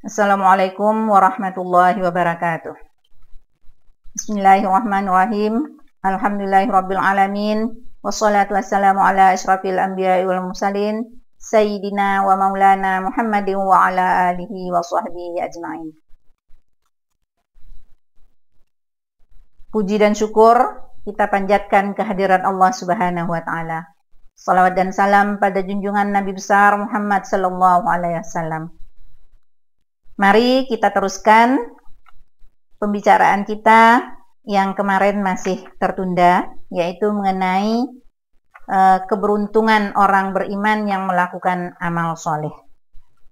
Assalamualaikum warahmatullahi wabarakatuh. Bismillahirrahmanirrahim. Alhamdulillahirabbil alamin. Wassalatu wassalamu ala asyrafil anbiya'i wal mursalin sayyidina wa maulana Muhammadin wa ala alihi wa sahbihi ajma'in. Puji dan syukur kita panjatkan kehadiran Allah Subhanahu wa taala. Salawat dan salam pada junjungan Nabi besar Muhammad sallallahu alaihi wasallam. Mari kita teruskan pembicaraan kita yang kemarin masih tertunda, yaitu mengenai keberuntungan orang beriman yang melakukan amal soleh.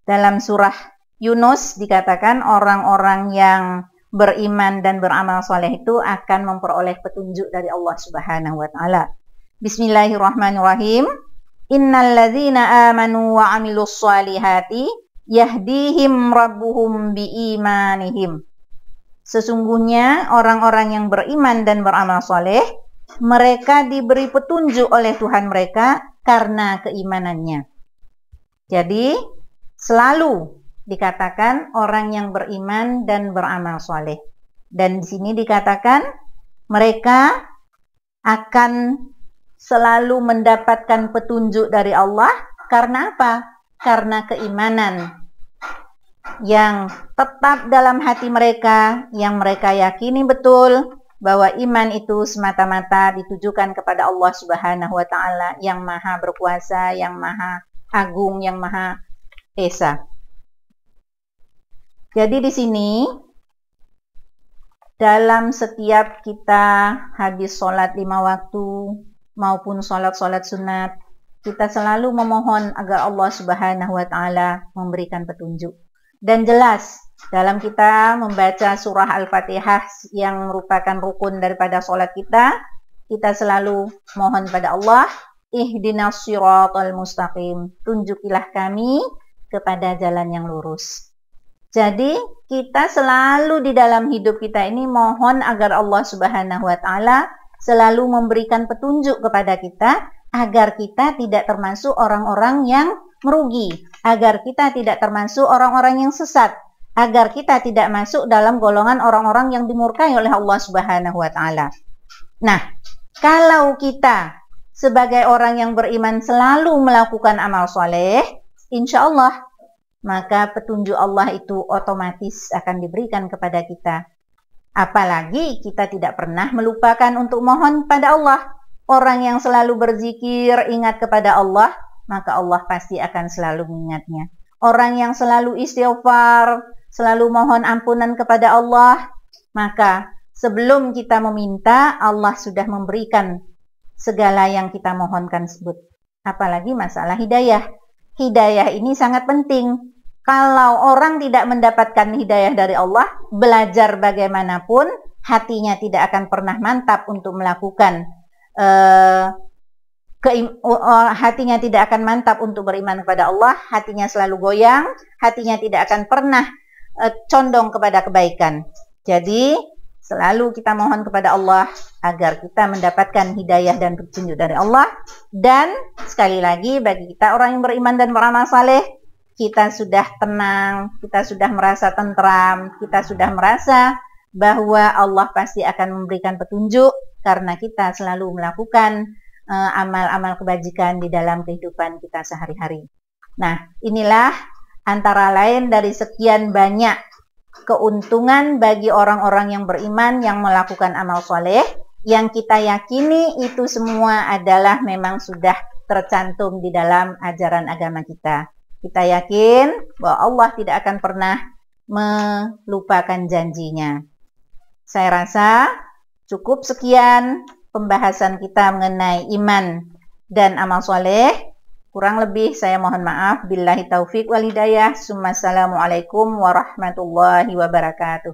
Dalam surah Yunus dikatakan orang-orang yang beriman dan beramal soleh itu akan memperoleh petunjuk dari Allah Subhanahu wa taala. Bismillahirrahmanirrahim. Innal ladzina amanu wa 'amilus shalihati yahdihim rabbuhum biimanihim. Sesungguhnya orang-orang yang beriman dan beramal soleh, mereka diberi petunjuk oleh Tuhan mereka karena keimanannya. Jadi selalu dikatakan orang yang beriman dan beramal soleh. Dan di sini dikatakan mereka akan selalu mendapatkan petunjuk dari Allah karena apa? Karena keimanan yang tetap dalam hati mereka, yang mereka yakini betul bahwa iman itu semata-mata ditujukan kepada Allah Subhanahu wa taala yang Maha berkuasa, yang Maha agung, yang Maha esa. Jadi di sini dalam setiap kita habis sholat 5 waktu maupun sholat-sholat sunat, kita selalu memohon agar Allah Subhanahu wa taala memberikan petunjuk. Dan jelas dalam kita membaca surah Al-Fatihah yang merupakan rukun daripada sholat kita selalu mohon pada Allah, ihdinas siratal mustaqim, tunjukilah kami kepada jalan yang lurus. Jadi kita selalu di dalam hidup kita ini mohon agar Allah Subhanahu wa taala selalu memberikan petunjuk kepada kita agar kita tidak termasuk orang-orang yang merugi, agar kita tidak termasuk orang-orang yang sesat, agar kita tidak masuk dalam golongan orang-orang yang dimurkai oleh Allah Subhanahu wa taala. Nah, kalau kita sebagai orang yang beriman selalu melakukan amal soleh, insya Allah, maka petunjuk Allah itu otomatis akan diberikan kepada kita. Apalagi kita tidak pernah melupakan untuk mohon pada Allah. Orang yang selalu berzikir, ingat kepada Allah, maka Allah pasti akan selalu mengingatnya. Orang yang selalu istighfar, selalu mohon ampunan kepada Allah, maka sebelum kita meminta, Allah sudah memberikan segala yang kita mohonkan tersebut. Apalagi masalah hidayah. Hidayah ini sangat penting. Kalau orang tidak mendapatkan hidayah dari Allah, belajar bagaimanapun, hatinya tidak akan pernah mantap untuk melakukan hatinya tidak akan mantap untuk beriman kepada Allah, hatinya selalu goyang, hatinya tidak akan pernah condong kepada kebaikan. Jadi selalu kita mohon kepada Allah agar kita mendapatkan hidayah dan petunjuk dari Allah. Dan sekali lagi bagi kita orang yang beriman dan beramal saleh, kita sudah tenang, kita sudah merasa tentram, kita sudah merasa bahwa Allah pasti akan memberikan petunjuk karena kita selalu melakukan amal-amal kebajikan di dalam kehidupan kita sehari-hari. Nah, inilah antara lain dari sekian banyak keuntungan bagi orang-orang yang beriman yang melakukan amal soleh, yang kita yakini itu semua adalah memang sudah tercantum di dalam ajaran agama kita. Kita yakin bahwa Allah tidak akan pernah melupakan janjinya. Saya rasa cukup sekian pembahasan kita mengenai iman dan amal soleh. Kurang lebih saya mohon maaf. Billahi taufik wal hidayah. Assalamualaikum warahmatullahi wabarakatuh.